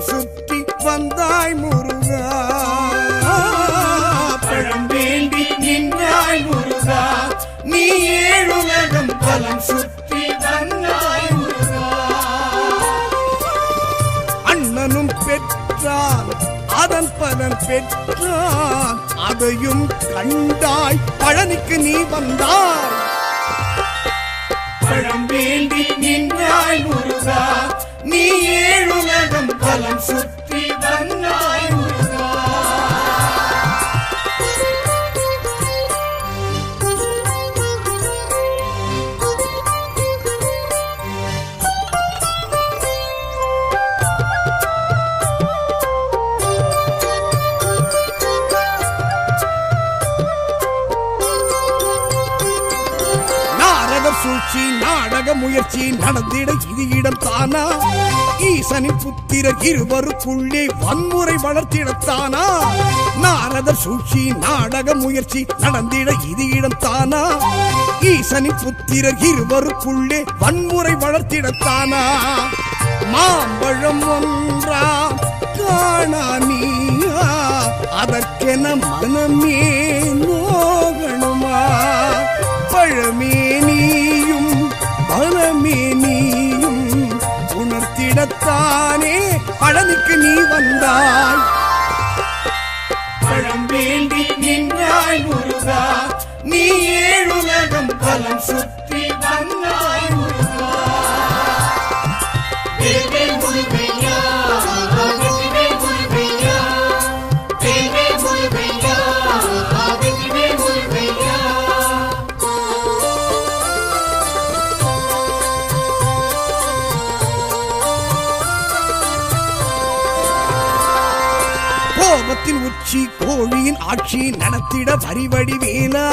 சுற்றி வந்தாய் முருகா, பழம் வேண்டி நின்றாய் முருகா, நீ ஏழுலகம் பலம் சுற்றி வந்தாய் முருகா. அண்ணனும் பெற்றான் அதன் பலன் பெற்றான், அதையும் கண்டாய் பழனிக்கு நீ வந்தாய். பழம் வேண்டி நின்றாய் முருகா, நீ ஏழுலகம் பலம் சுற்றி வந்தாய் முருகா. சூழ்ச்சி நாடக முயற்சி நடந்திட இது இடம் தானா? ஈசனின் புத்திரர் இருவருக்குள்ளே வன்முறை வளர்த்திடத்தானா? நாரதர் சூழ்ச்சி நாடக முயற்சி நடந்திட இது இடம் தானா? ஈசனின் புத்திரர் இருவருக்குள்ளே வன்முறை வளர்த்திடத்தானா? மாம்பழம் ஒன்றா காணா நீயா, அதற்கென மனமே நோகணுமா? பழமே நீயும் பலமே நீயும் உணர்த்திடத்தானே பழனிக்கு நீ வந்தாய். பழம் வேண்டி நின்றாய் முருகா, நீ ஏழுலகம் பலம் சுற்றி வந்தாய் முருகா. தேவே முருகையா, வெற்றிவே முருகையா, தேவே முருகையா, வெற்றிவே முருகையா. கோபத்தின் உச்சி கோழியின் ஆட்சி நடத்திட வரிவடி வேலா,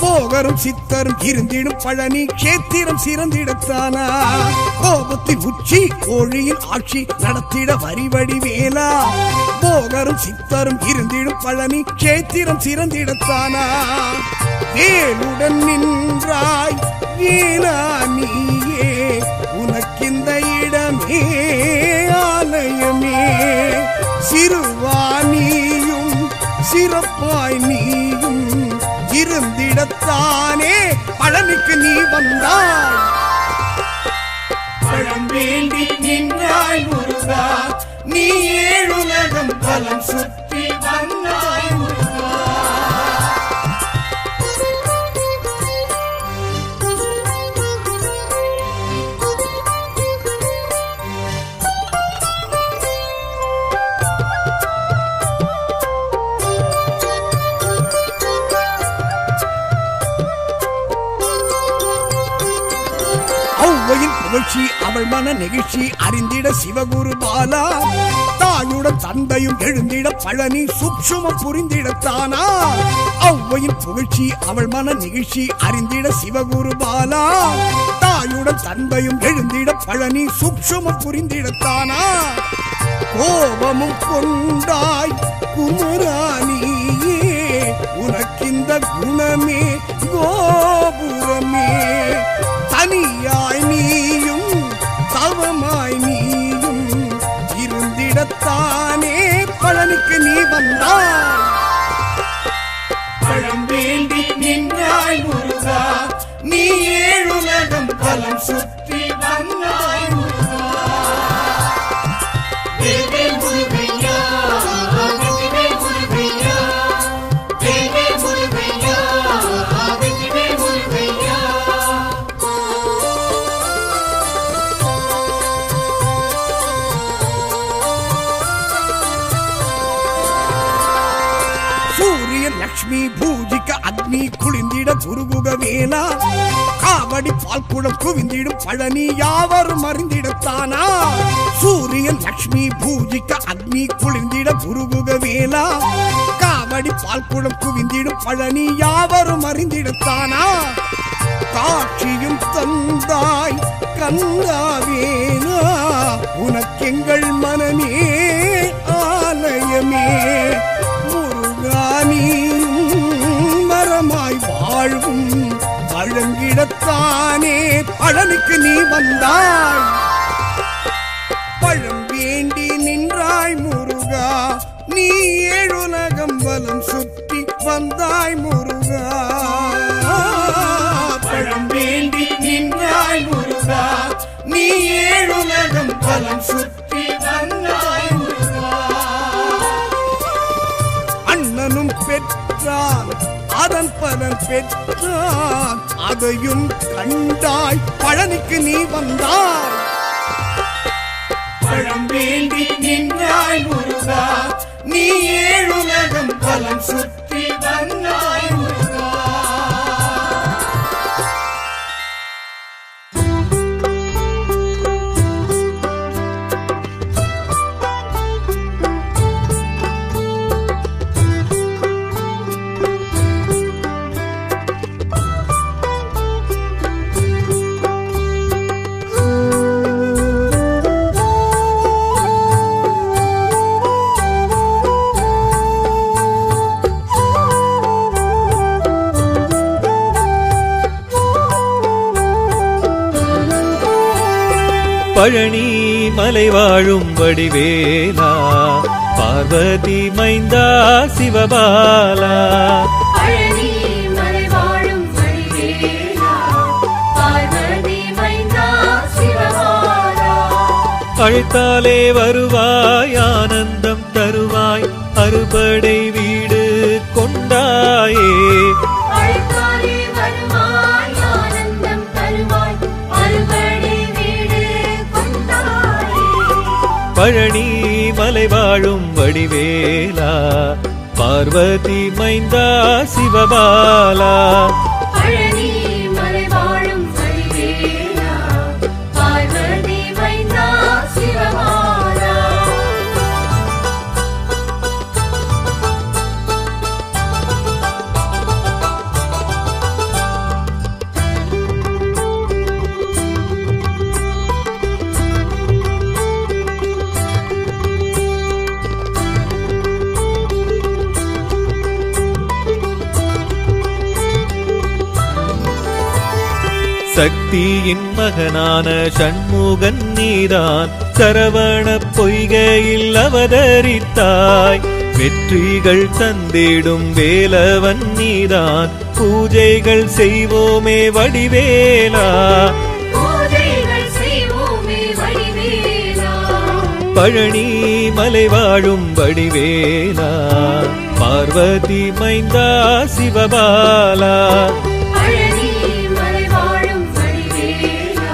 போகரும் சித்தரும் இருந்திடும் பழனி கேத்திரம் சிறந்திடத்தானா? கோபத்தின் உச்சி கோழியின் ஆட்சி நடத்திட வரிவடி வேலா, போகரும் சித்தரும் இருந்திடும் பழனி கேத்திரம் சிறந்திடத்தானா? வேலுடன் நின்றாய் வேலா நீயே, உனக்கிந்த இடமே ஆலயமே. சிறுவானியும் சிறப்பாய் நீயும் இருந்திடத்தானே பழனிக்கு நீ வந்தாய். பழம் வேண்டி நின்றாய் முருகா, நீ ஏழுலகம் பலம் சுற்றி வந்தாய் முருகா. புகழ்ச்சி அவள் மன நெகிழ்ச்சி அறிந்திட சிவகுரு பாலா, தாயுடன் தந்தையும் எழுந்திட பழனி சூட்சுமம் புரிந்திடத்தானா? ஔவையின் புகழ்ச்சி அவள் மன நெகிழ்ச்சி அறிந்திட சிவகுரு பாலா, தாயுடன் தந்தையும் எழுந்திட பழனி சூட்சுமம் புரிந்திடத்தானா? கோபமும் கொண்டாய் குமராணியே, உனக்கிந்த குணமே கோபுரமே. தனியாய் நீயும் தவமாய் நீயும் இருந்திடத்தானே பழனிக்கு நீ வந்தாய். பழம் வேண்டி நின்றாய் முருகா, நீ ஏழுலகம் பலம் சுற்றி வந்தாய் முருகா. தேவே முருகையா, வெற்றிவே முருகையா, தேவே முருகையா, வெற்றிவே முருகையா. குருகுக வேலா காவடி பால் குடம் குவிந்திடும் பழனி யாவரும் அறிந்திடத்தானா சூரியன் லட்சுமி பூஜிக்க அக்னி குளிர்ந்திட குருகுக வேலா காவடி பால் குடம் குவிந்திடும் பழனி யாவரும் அறிந்திடத்தானா காட்சியும் தந்தாய் கந்தாவேனா உனக்கெங்கள் மனமே ஆலயமே முருகானி மரமாய் வாழ்வும் வழங்கிடத்தானே பழனிக்கு நீ வந்தாய் பழம் வேண்டி நின்றாய் முருகா நீ ஏழுலகம் வலம் சுற்றி வந்தாய் முருகா பழம் வேண்டி நின்றாய் முருகா நீ ஏழுலகம் வலம் சுற்றி வந்தாய் முருகா அண்ணனும் பெற்றான் அதன் பலன் பெற்றான் அதையும் கண்டாய் பழனிக்கு நீ வந்தாய் பழம் வேண்டி நின்றாய் முருகா நீ ஏழுலகம் வலம் சுற்றி வந்தாய் முருகா பழனி மலை வாழும் வடிவேலா பார்வதி மைந்தா சிவபாலா பழனி மலை வாழும் வடிவேலா பார்வதி மைந்தா சிவபாலா அழைத்தாலே வருவாய் ஆனந்தம் தருவாய் அறுபடை வீடு கொண்டாயே அழைத்தாலே வருவாய் ஆனந்தம் தருவாய் அறுபடை வீடு கொண்டாயே பழனி மலை வாழும் வடிவேலா பார்வதி மைந்தா சிவபாலா பழனி மலை வாழும் வடிவேலா பார்வதி மைந்தா சிவபாலா சக்தியின் மகனான சண்முகன் நீதான் சரவண பொய்கையில் அவதரித்தாய் வெற்றிகள் தந்திடும் வேலவன் நீதான் பூஜைகள் செய்வோமே வடிவேலா பூஜைகள் செய்வோமே வடிவேலா பழனி மலை வாழும் வடிவேலா பார்வதி மைந்தா சிவபாலா பழனி மலை வாழும் வடிவேலா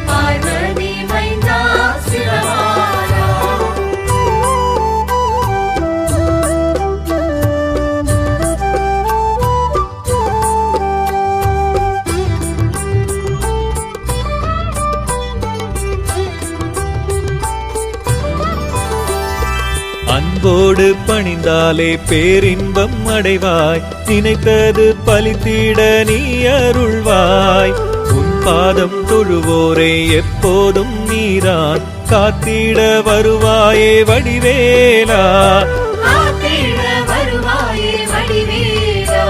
பார்வதி மைந்தா சிவபாலா அன்போடு பணிந்தாலே பேரின்பம் அடைவாய் நினைத்தது பலித்திட நீ அருள்வாய் உன் பாதம் தொழுவோரை எப்போதும் நீதான் காத்திட வருவாயே வடிவேலா காத்திட வருவாயே வடிவேலா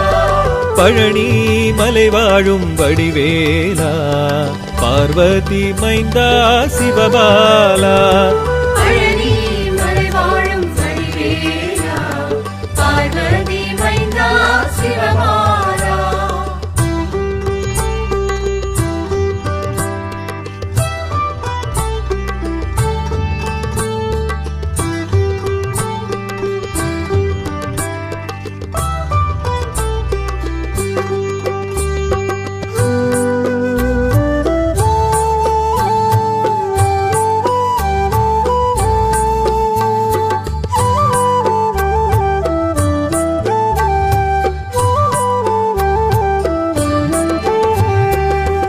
பழனி மலை வாழும் வடிவேலா பார்வதி மைந்தா சிவபாலா பழனி மலை வாழும் வடிவேலா பார்வதி மைந்தா சிவபாலா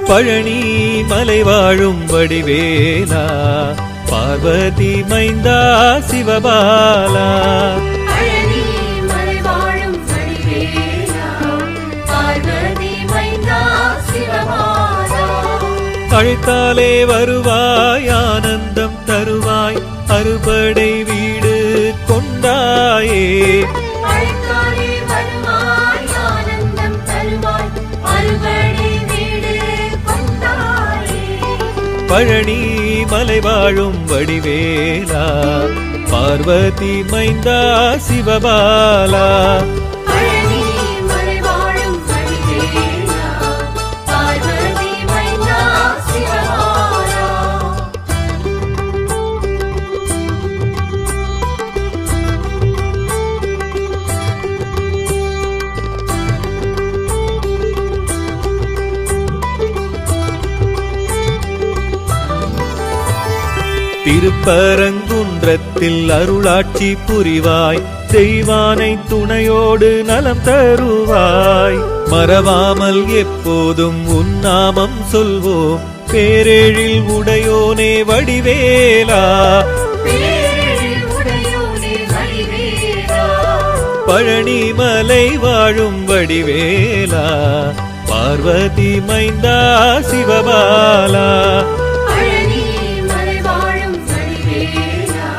பழனி மலை வாழும் வடிவேலா பார்வதி மைந்தா சிவபாலா பழனி மலை வாழும் வடிவேலா பார்வதி மைந்தா சிவபாலா அழைத்தாலே வருவாய் ஆனந்தம் தருவாய் அறுபடை வீடு கொண்டாயே அழைத்தாலே வருவாய் ஆனந்தம் தருவாய் அறுபடை வீடு கொண்டாயே பழனி மலை வாழும் வடிவேலா பார்வதி மைந்தா சிவபாலா பழனி மலை வாழும் வடிவேலா பார்வதி மைந்தா சிவபாலா திருப்பரங்குன்றத்தில் அருளாட்சி புரிவாய் தெய்வானை துணையோடு நலம் தருவாய் மறவாமல் எப்போதும் உன்னாமம் சொல்வோம் பேரேழில் உடையோனே வடிவேலா பேரில் உடையோனே வடிவேலா பழனி மலை வாழும் வடிவேலா பார்வதி மைந்தா சிவபாலா பழனி மலை வாழும் வடிவேலா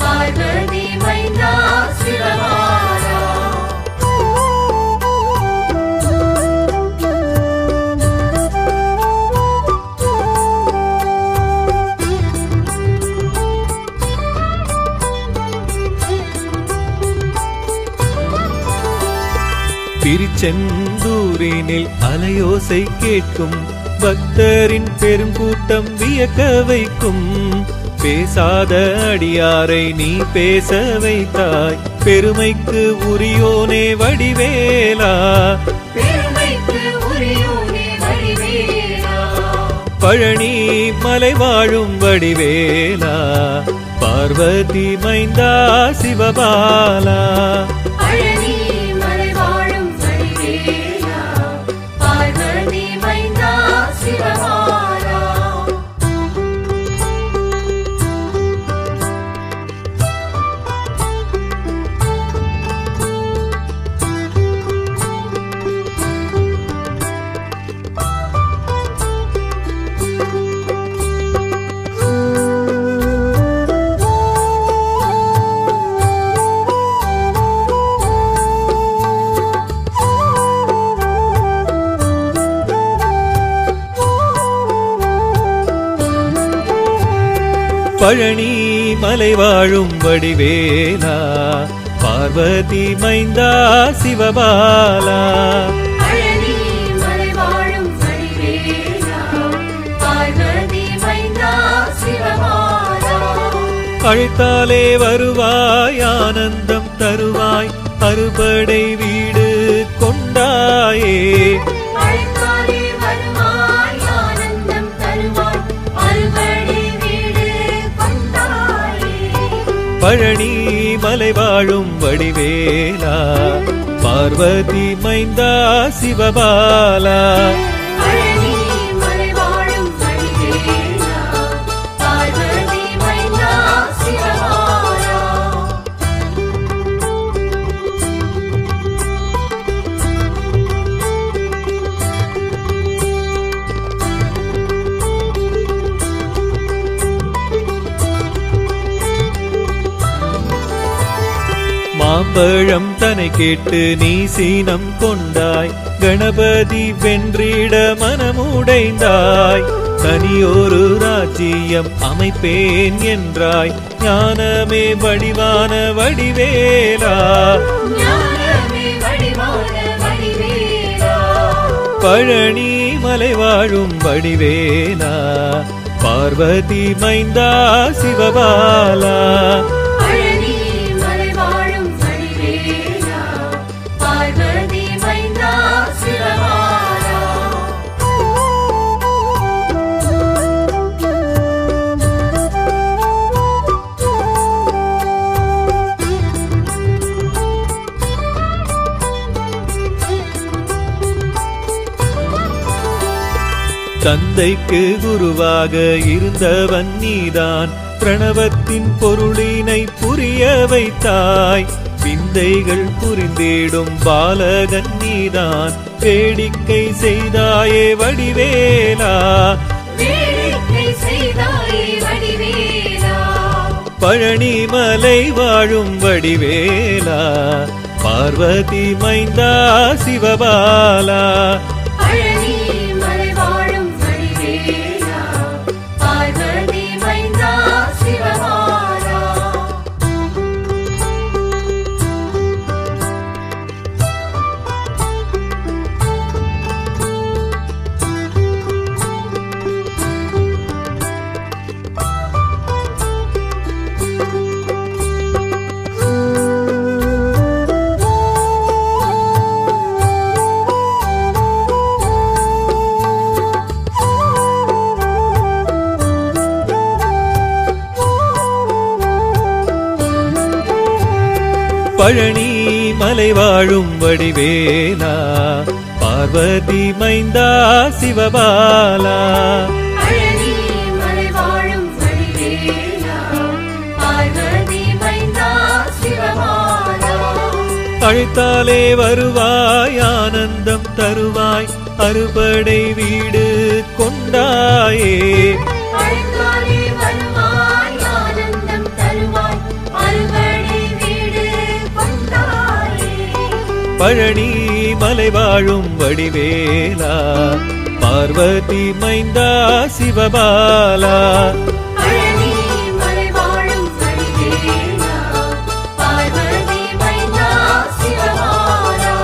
பார்வதி மைந்தா சிவபாலா திருச்செந்தூரினில் அலையோசை கேட்கும் பக்தரின் பெருங்கூட்டம் வியக்க வைக்கும் பேசாத அடியாரை நீ பேச வைத்தாய் பெருமைக்கு உரியோனே வடிவேலா பெருமைக்கு உரியோனே வடிவேலா பழனி மலை வாழும் வடிவேலா பார்வதி மைந்தா சிவபாலா பழனி மலை வாழும் வடிவேலா பார்வதி மைந்தா சிவபாலா பழனி மலை வாழும் வடிவேலா பார்வதி மைந்தா சிவபாலா பழனி மலை வாழும் வடிவேலா பார்வதி மைந்தா சிவபாலா அழைத்தாலே வருவாய் ஆனந்தம் தருவாய் அறுபடை வீடு கொண்டாயே அழைத்தாலே வருவாய் ஆனந்தம் தருவாய் அறுபடை வீடு கொண்டாயே பழனி மலை வாழும் வடிவேலா பார்வதி மைந்தா சிவபாலா பழனி மலை வாழும் வடிவேலா பார்வதி மைந்தா சிவபாலா மாம்பழம் தனை கேட்டு நீ சீனம் கொண்டாய் கணபதி வென்றிட மனமுடைந்தாய் தனியொரு ராஜ்யம் அமைப்பேன் என்றாய் ஞானமே வடிவான வடிவேலா ஞானமே வடிவான வடிவேலா பழனி மலை வாழும் வடிவேலா பார்வதி மைந்தா சிவபாலா பழனி மலை வாழும் வடிவேலா பார்வதி மைந்தா சிவபாலா தந்தைக்கு குருவாக இருந்தவன் நீதான், பிரணவத்தின் பொருளினை புரிய வைத்தாய். விந்தைகள் புரிந்திடும் பாலகன் நீதான், வேடிக்கை செய்தாயே வடிவேலா. வேடிக்கை செய்தாயே வடிவேலா. பழனி மலை வாழும் வடிவேலா, பார்வதி மைந்தா சிவபாலா. பழனி மலை வாழும் வடிவேலா, பார்வதி மைந்தா சிவபாலா. பழனி மலை வாழும் வடிவேலா, பார்வதி மைந்தா சிவபாலா. பழனி மலை வாழும் வடிவேலா, பார்வதி மைந்தா சிவபாலா. அழைத்தாலே வருவாய், ஆனந்தம் தருவாய், அறுபடை வீடு கொண்டாயே. அழைத்தாலே வருவாய், ஆனந்தம் தருவாய், அறுபடை வீடு கொண்டாயே. பழனி மலை வாழும் வடிவேலா, பார்வதி மைந்தா சிவபாலா. பழனி மலை வாழும் வடிவேலா, பார்வதி மைந்தா சிவபாலா.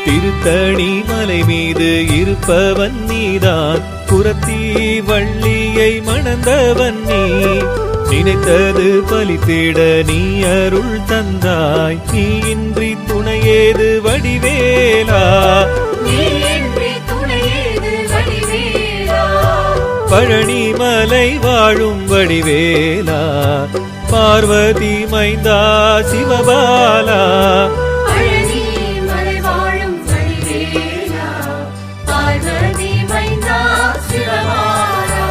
திருத்தணி மலை மீது இருப்பவன் நீதான், புறத்தி வள்ளியை மணந்தவன் நீ. நினைத்தது பலித்திட நீ அருள் தந்தாய், நீ இன்றி துணையேது வடிவேலா. நீயின்றி துணையேது வடிவேலா. பழனி மலை வாழும் வடிவேலா, பார்வதி மைந்தா சிவபாலா. பழனி மலை வாழும் வடிவேலா, பார்வதி மைந்தா சிவபாலா.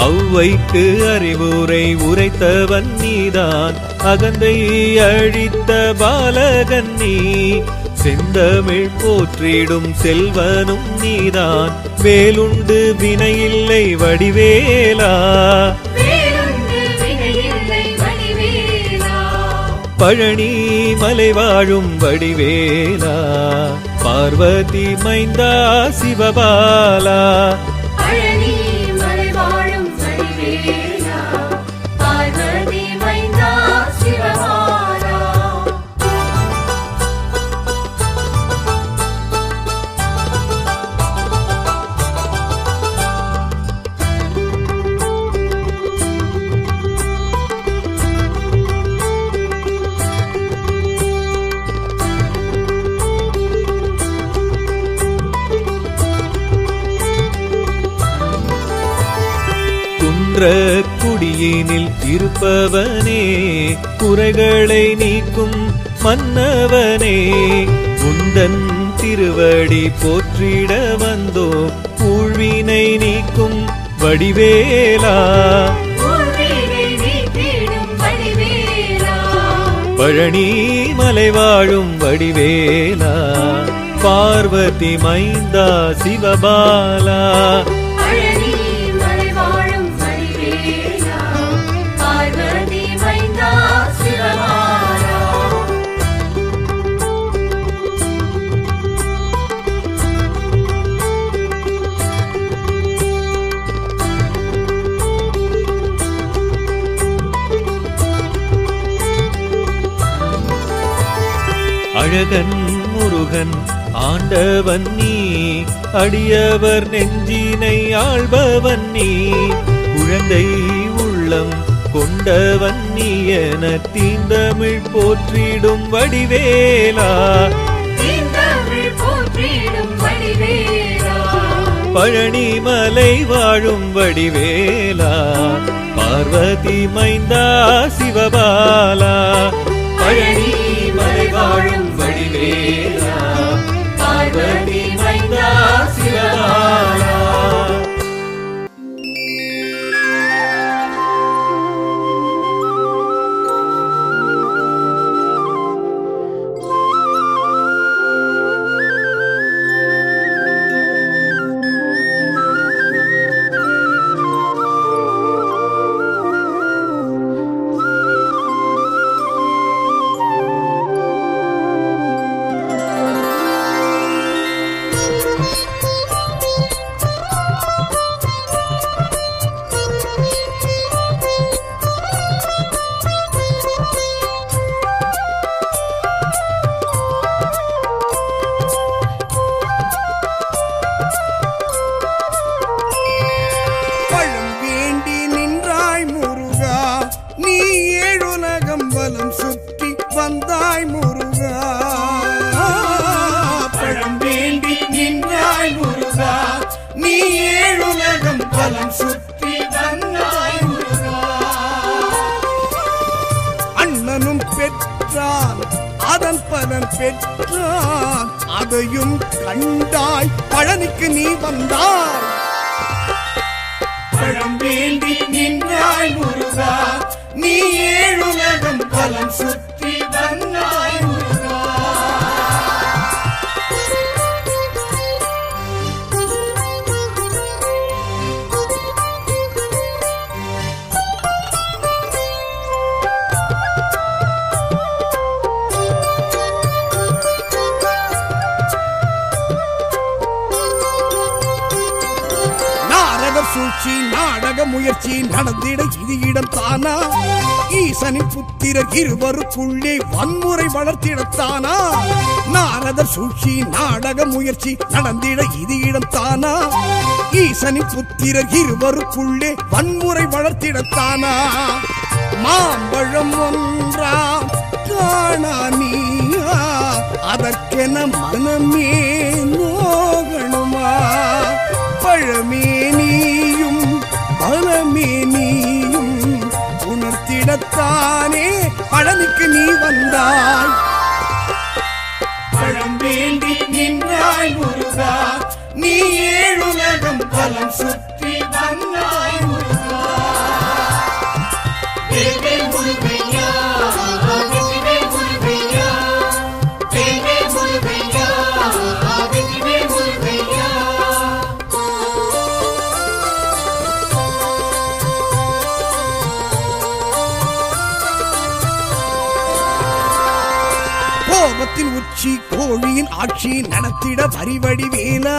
ஔவைக்கு அறிவுரை உரைத்தவன் நீதான், அகந்தை அழித்த பாலகன் நீ. செந்தமிழ் போற்றிடும் செல்வனும் நீதான், வேலுண்டு வினையில்லை வடிவேலா. வேலுண்டு வினையில்லை வடிவேலா. பழனி மலை வாழும் வடிவேலா, பார்வதி மைந்தா சிவபாலா. பழனி மலை வாழும் வடிவேலா, பார்வதி மைந்தா சிவபாலா. குன்ற குடியினில் இருப்பவனே, குறைகளை நீக்கும் மன்னவனே. உந்தன் திருவடி போற்றிட வந்தோ, ஊழ்வினை நீக்கும் வடிவேலா. ஊழ்வினை நீக்கிடும் வடிவேலா. பழனி மலை வாழும் வடிவேலா, பார்வதி மைந்தா சிவபாலா. பழனி மலை வாழும் வடிவேலா, பார்வதி மைந்தா சிவபாலா. அழகன் முருகன் ஆண்டவன் நீ, அடியவர் நெஞ்சினை ஆள்பவன் நீ குழந்தை உள்ளம் கொண்டவன் நீ என தீந்தமிழ் போற்றிடும் வடிவேலா தீந்தமிழ் போற்றிடும் வடிவேலா பழனி மலை வாழும் வடிவேலா பார்வதி மைந்தா சிவபாலா பழனி மலை வாழும் வடிவேலா பார்வதி மைந்தா சிவபாலா சுற்றி வந்தாய் முருகா பழம் வேண்டி நின்றாய் முருகா நீ ஏழுலகம் பலம் சுற்றி வந்தாய் முருகா அண்ணனும் பெற்றான் அதன் பலன் பெற்றான் அதையும் கண்டாய் பழனிக்கு நீ வந்தாய் பழம் வேண்டி நின்றாய் முருகா நீ ஏழுலகம் பலம் சுற்றி வந்தாய் முருகா சூழ்ச்சி நாடக முயற்சி நடந்திட இது இடம் தானா ஈசனின் புத்திரர் இருவருக்குள்ளே வன்முறை வளர்த்திடத்தானா நாரதர் சூழ்ச்சி நாடக முயற்சி நடந்திட இது இடம் தானா ஈசனின் புத்திரர் இருவருக்குள்ளே வன்முறை வளர்த்திடத்தானா மாம்பழம் ஒன்றாம் காணா நீயா அதற்கென மனமே நோகணுமா பழமே நீயும் பலமே நீயும் உணர்த்திடத்தானே பழனிக்கு நீ வந்தாய் பழம் வேண்டி நின்றாய் முருகா நீ ஏழுலகம் பலம் சுற்றி வந்தாய் முருகா கோபத்தின் உச்சி கோழியின் ஆட்சி நடத்திட வரிவடி வேலா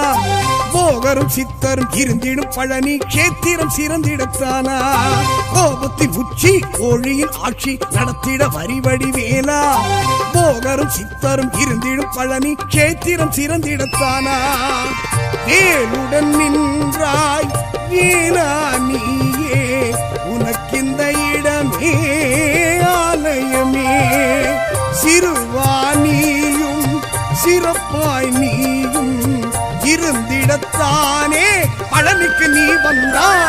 போகரும் சித்தரும் இருந்திடும் பழனி கேத்திரம் சிறந்திடத்தானா கோபத்தின் உச்சி கோழியின் ஆட்சி நடத்திட வரிவடி வேலா போகரும் சித்தரும் இருந்திடும் பழனி கேத்திரம் சிறந்திடத்தானா வேலுடன் நின்றாய் வேலா நீயே உனக்கிந்த இடமே ஆலயமே சிறுவானியும் சிறப்பாய் நீயும் இருந்திடத்தானே பழனிக்கு நீ வந்தாய்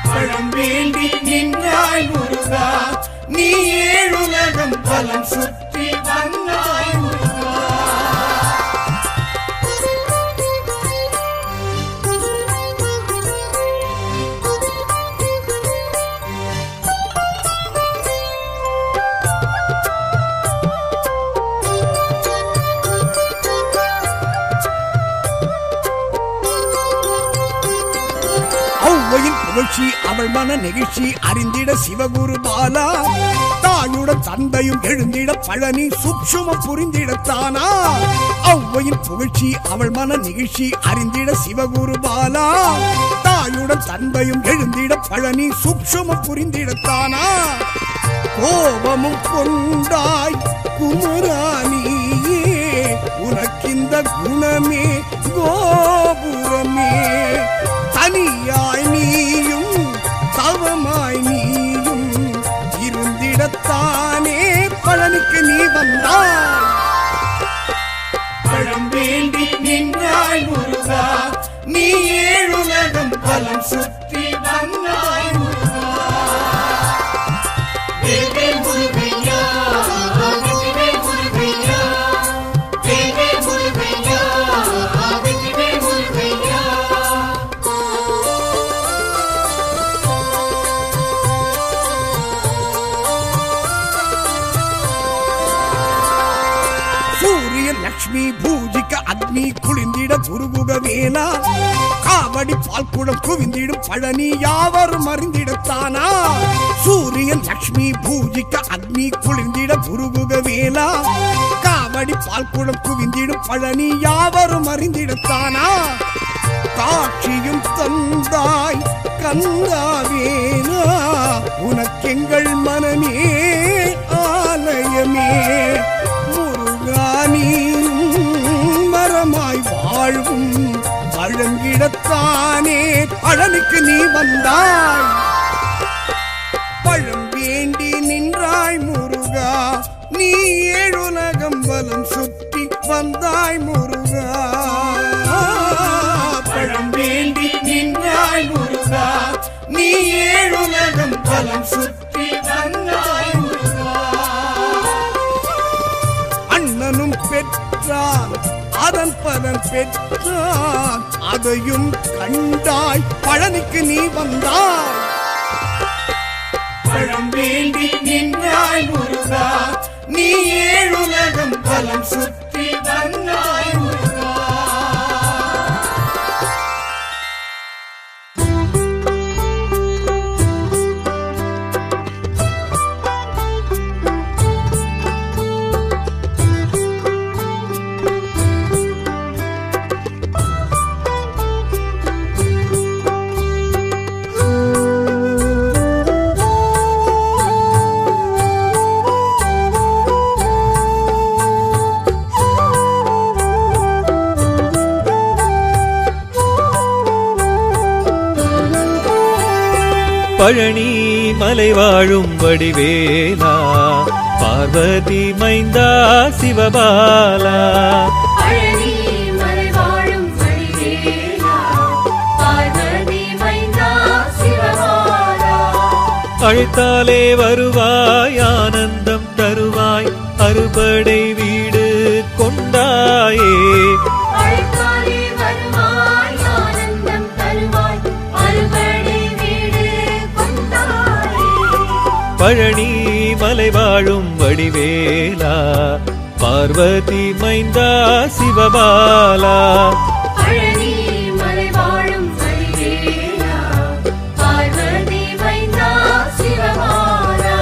பழம் வேண்டி நின்றாய் முருகா நீ ஏழுலகம் பலம் சுற்றி வந்தாய் முருகா புகழ்ச்சி அவள் மன நெகிழ்ச்சி அறிந்திட சிவகுரு பாலா தாயுடன் தந்தையும் எழுந்திட பழனி சூட்சுமம் புரிந்திடத்தானா ஔவையின் புகழ்ச்சி அவள் மன நெகிழ்ச்சி அறிந்திட சிவகுரு பாலா தாயுடன் தந்தையும் எழுந்திட பழனி சூட்சுமம் புரிந்திடத்தானா கோபமும் கொண்டாய் குமராணியே உனக்கிந்த குணமே கோபுரமே. தனியாய் நீயும் தவமாய் நீயும் இருந்திடத்தானே பழனிக்கு நீ வந்தாய். பழம் வேண்டி நின்றாய் முருகா, நீ ஏழுலகம் பலம் சுற்றி வந்தாய் முருகா. வேல்வேல் முருகையா, வெற்றிவேல் முருகையா, வேல்வேல் முருகையா, வெற்றிவேல் முருகையா. சூரியன் லக்ஷ்மி பூஜிக்க அக்னி குளிந்திட குருகுக வேலா. காவடி பால்குடம் குவிந்திடும் பழனி யாவரும் அறிந்திடத்தானா. சூரியன் லக்ஷ்மி பூஜிக்க அக்னி குளிர்ந்திட குருகுக வேலா. காவடி பால்குடம் குவிந்திடும் பழனி யாவரும் அறிந்திடத்தானா. காட்சியும் தந்தாய் கந்தாவேனா, உனக்கெங்கள் மனமே ஆலயமே. முருகானீரும் மரமாய் வாழ்வும் பழங்கிடத்தானே பழனிக்கு நீ வந்தாய். பழம் வேண்டி நின்றாய் முருகா, நீ ஏழுலகம் வலம் சுற்றி வந்தாய் முருகா. பழம் வேண்டி நின்றாய் முருகா, நீ ஏழுலகம் வலம் சுற்றி வந்தாய் முருகா. அண்ணனும் பெற்றான் அதன் பலன் பெற்றான், அதையும் கண்டாய் பழனிக்கு நீ வந்தாய். பழம் வேண்டி நின்றாய் முருகா, நீ ஏழுலகம் பலம் சுற்றி வந்தாய் முருகா. பழனி மலை வாழும் வடிவேலா, பார்வதி மைந்தா சிவபாலா. பழனி மலை வாழும் வடிவேலா, பார்வதி மைந்தா சிவபாலா. அழைத்தாலே வருவாய் ஆனந்தம் தருவாய், அறுபடை வீடு கொண்டாயே. அழைத்தாலே வருவாய் ஆனந்தம் தருவாய், அறுபடை வீடு கொண்டாயே. பழனி மலை வாழும் வடிவேலா, பார்வதி மைந்தா சிவபாலா. பழனி மலை வாழும் வடிவேலா, பார்வதி மைந்தா சிவபாலா.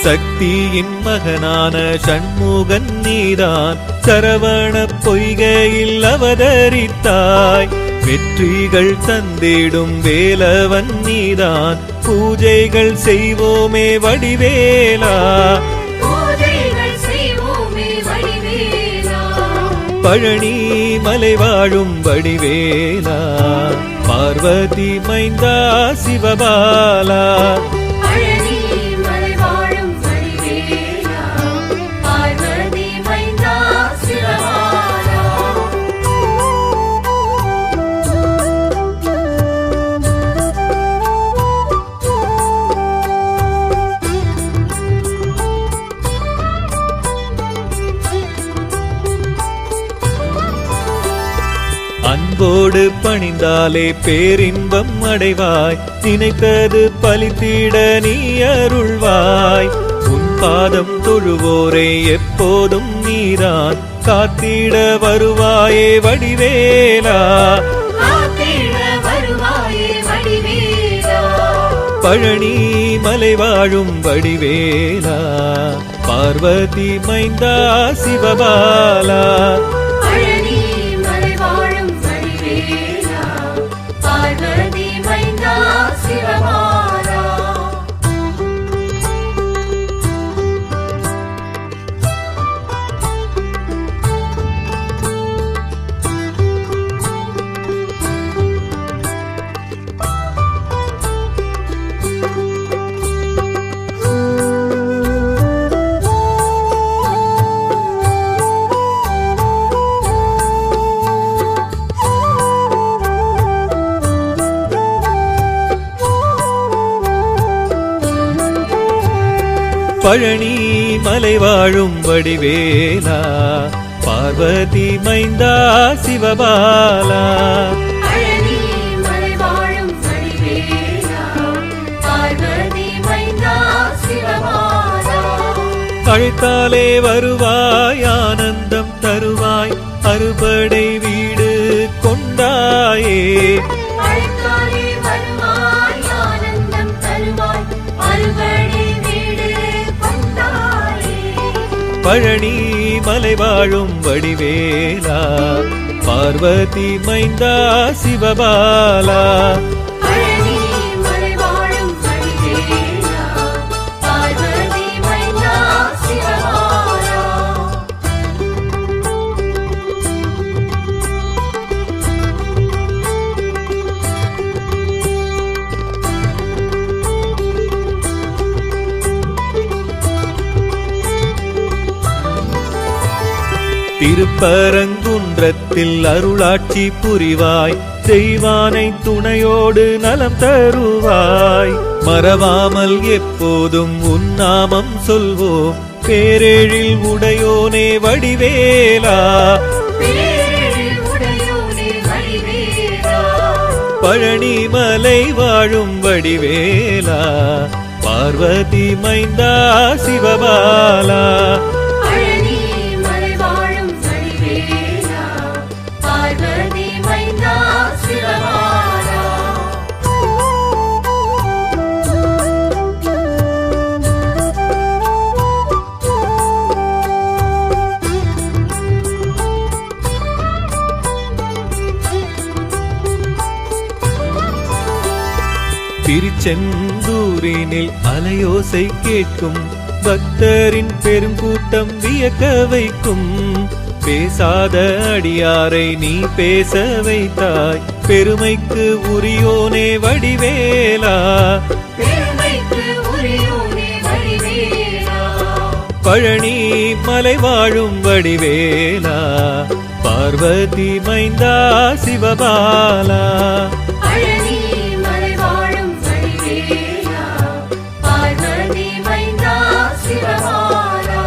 சக்தியின் மகனான சண்முகன் நீதான், சரவண பொய்கையில் அவதரித்தாய். வெற்றிகள் தந்திடும் வேலவன் நீதான், பூஜைகள் செய்வோமே வடிவேலா. பூஜைகள் செய்வோமே வடிவேலா. பழனி மலை வாழும் வடிவேலா, பார்வதி மைந்தா சிவபாலா. பழனி மலை வாழும் வடிவேலா, பார்வதி மைந்தா சிவபாலா. அன்போடு பணிந்தாலே பேரின்பம் அடைவாய், நினைத்தது பலித்திட நீ அருள்வாய். உன் பாதம் தொழுவோரை எப்போதும் நீதான், காத்திட வருவாயே வடிவேலா. காத்திட வருவாயே வடிவேலா. பழனி மலை வாழும் வடிவேலா பார்வதி மைந்தா சிவபாலா பழனி மலை வாழும் வடிவேலா பார்வதி மைந்தா சிவபாலா பழனி மலை வாழும் வடிவேலா பார்வதி மைந்தா சிவபாலா பழனி மலை வாழும் வடிவேலா பார்வதி மைந்தா சிவபாலா அழைத்தாலே வருவாய் ஆனந்தம் தருவாய் அறுபடை வீடு கொண்டாயே அழைத்தாலே வருவாய் ஆனந்தம் தருவாய் அறுபடை வீடு கொண்டாயே பழனி மலை வாழும் வடிவேலா பார்வதி மைந்தா சிவபாலா பழனி மலை வாழும் வடிவேலா பார்வதி மைந்தா சிவபாலா திருப்பரங்குன்றத்தில் அருளாட்சி புரிவாய் தெய்வானை துணையோடு நலம் தருவாய் மறவாமல் எப்போதும் உன் நாமம் சொல்வோம் பேரெழில் உடையோனே வடிவேலா பேரெழில் உடையோனே வடிவேலா பழனி மலை வாழும் வடிவேலா பார்வதி மைந்தா சிவபாலா பழனி மலை வாழும் வடிவேலா பார்வதி மைந்தா சிவபாலா திருச்செந்தூரினில் அலையோசை கேட்கும் பக்தரின் பெருங்கூட்டம் வியக்க வைக்கும் பேசாத அடியாரை நீ பேச வைத்தாய் பெருமைக்கு உரியோனே வடிவேலா பெருமைக்கு உரியோனே வடிவேலா பழனி மலை வாழும் வடிவேலா பார்வதி மைந்தா சிவபாலா பழனி மலை வாழும் வடிவேலா பார்வதி மைந்தா சிவபாலா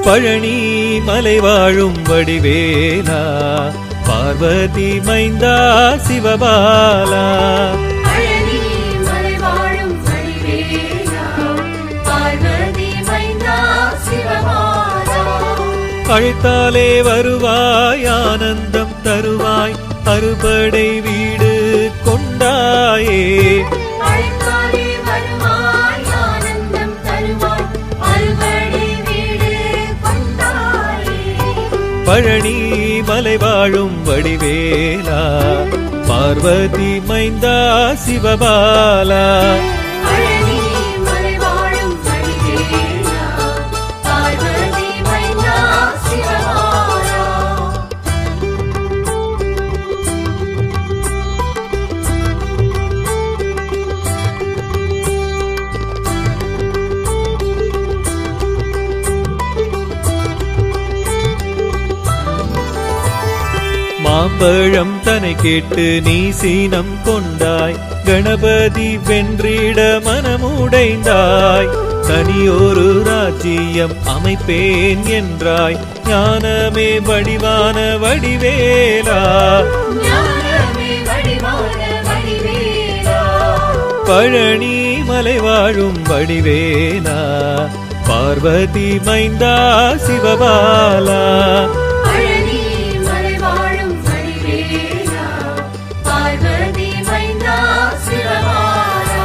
பழனி மலை வாழும் வடிவேலா பார்வதி மைந்தா சிவபாலா பழனி மலை வாழும் வடிவேலா பார்வதி மைந்தா சிவபாலா அழைத்தாலே வருவாய் ஆனந்தம் தருவாய் அறுபடை வீடு கொண்டாயே அழைத்தாலே வருவாய் ஆனந்தம் தருவாய் அறுபடை வீடு கொண்டாயே பழனி மலை வாழும் வடிவேலா பார்வதி மைந்தா சிவபாலா பழனி மலை வாழும் வடிவேலா பார்வதி மைந்தா சிவபாலா மாம்பழம் தனை கேட்டு நீ சீனம் கொண்டாய் கணபதி வென்றிட மனமுடைந்தாய். தனியொரு ராஜ்யம் அமைப்பேன் என்றாய். ஞானமே வடிவான வடிவேலா, ஞானமே வடிவான வடிவேலா, பழனி மலை வாழும் வடிவேலா, பார்வதி மைந்தா சிவபாலா. பழனி மலை வாழும் வடிவேலா, பார்வதி மைந்தா சிவபாலா.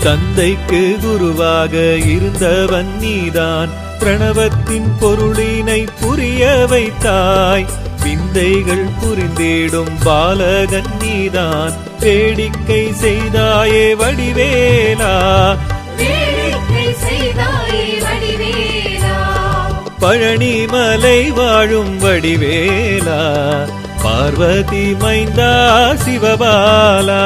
தந்தைக்கு குருவாக இருந்தவன் நீதான். பிரணவத்தின் பொருளினை புரிய வைத்தாய். விந்தைகள் புரிந்திடும் பாலகன் நீதான். வேடிக்கை செய்தாயே வடிவேலா, வேடிக்கை செய்தாயே வடிவேலா, பழனி மலை வாழும் வடிவேலா, பார்வதி மைந்தா சிவபாலா.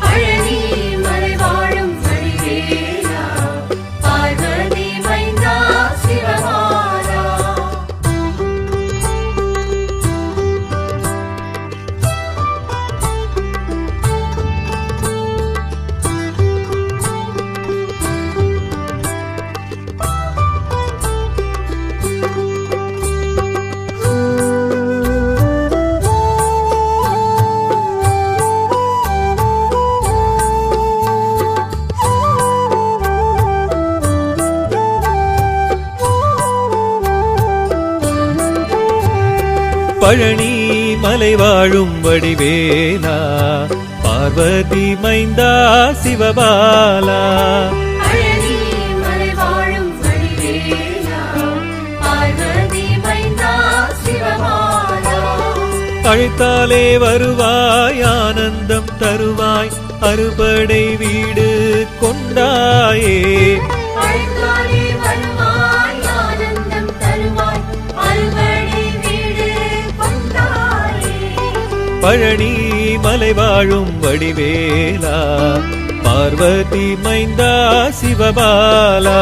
பழனி மலை வாழும் வடிவேலா, பார்வதி மைந்தா சிவபாலா. பழனி மலை வாழும் வடிவேலா, பார்வதி மைந்தா சிவபாலா. பழனி மலை வாழும் வடிவேலா, பார்வதி மைந்தா சிவபாலா. அழைத்தாலே வருவாய், ஆனந்தம் தருவாய், அறுபடை வீடு கொண்டாயே. அழைத்தாலே வருவாய், ஆனந்தம் தருவாய், அறுபடை வீடு கொண்டாயே. பழனி மலை வாழும் வடிவேலா, பார்வதி மைந்தா சிவபாலா.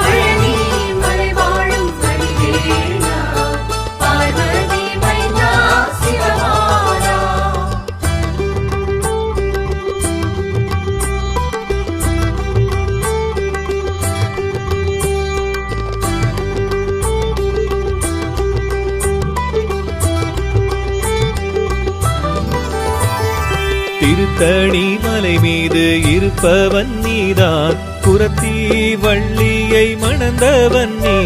பழனி மலை வாழும் வடிவேலா, பார்வதி மைந்தா சிவபாலா. திருத்தணி மலை மீது இருப்பவன் நீதான். புறத்தி வள்ளியை மணந்தவன் நீ.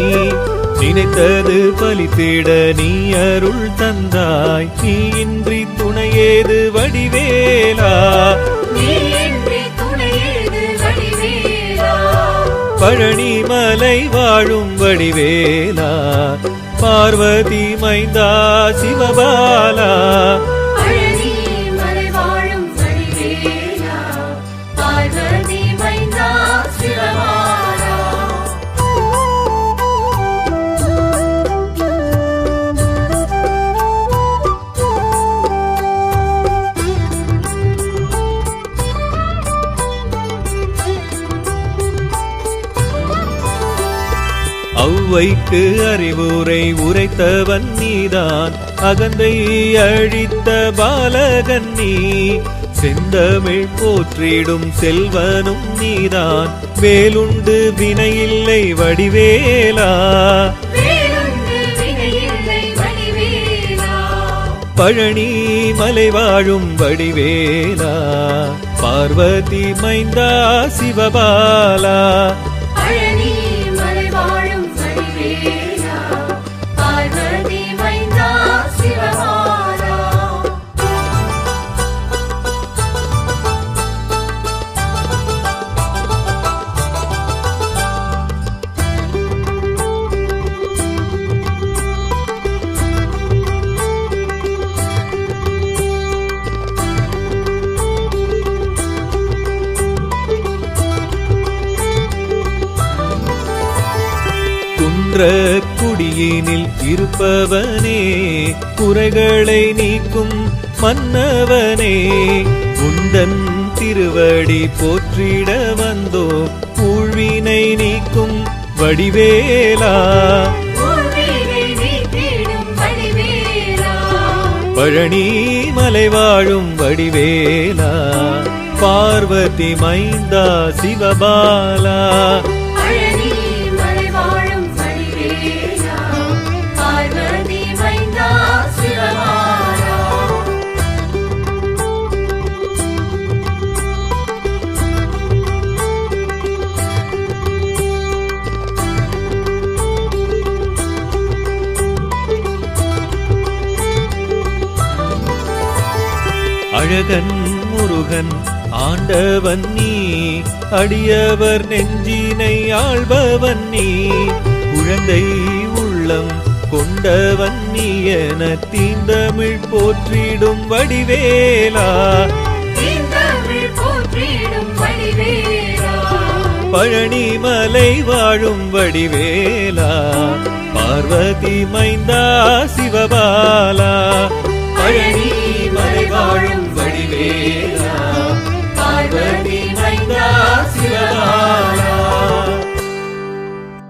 நினைத்தது பலித்திட நீ அருள் தந்தாய். நீ இன்றி துணையேது வடிவேலா, நீயின்றி துணையேது வடிவேலா, பழனி மலை வாழும் வடிவேலா, பார்வதி மைந்தா சிவபாலா. பழனி மலை வாழும் வடிவேலா, பார்வதி மைந்தா சிவபாலா. ஔவைக்கு அறிவுரை உரைத்தவன் நீதான். அகந்தை அழித்த பாலகன் நீ. செந்தமிழ் போற்றிடும் செல்வனும் நீதான். வேலுண்டு வினையில்லை வடிவேலா, வேலுண்டு வினையில்லை வடிவேலா, பழனி மலை வாழும் வடிவேலா, பார்வதி மைந்தா சிவபாலா. பழனி மலை வாழும் வடிவேலா, பார்வதி மைந்தா சிவபாலா. குடியினில் இருப்பவனே, குறைகளை நீக்கும் மன்னவனே, உந்தன் திருவடி போற்றிட வந்தோம் ஊழ்வினை நீக்கும் வடிவேலா ஊழ்வினை நீக்கிடும் வடிவேலா பழனி மலை வாழும் வடிவேலா பார்வதி மைந்தா சிவபாலா பழனி மலை வாழும் வடிவேலா பார்வதி மைந்தா சிவபாலா அழகன் முருகன் ஆண்டவன் நீ அடியவர் நெஞ்சினை ஆள்பவன் நீ குழந்தை உள்ளம் கொண்டவன் நீ என தீந்தமிழ் போற்றிடும் வடிவேலா தீந்தமிழ் போற்றிடும் வடிவேலா பழனி மலை வாழும் வடிவேலா பார்வதி மைந்தா சிவபாலா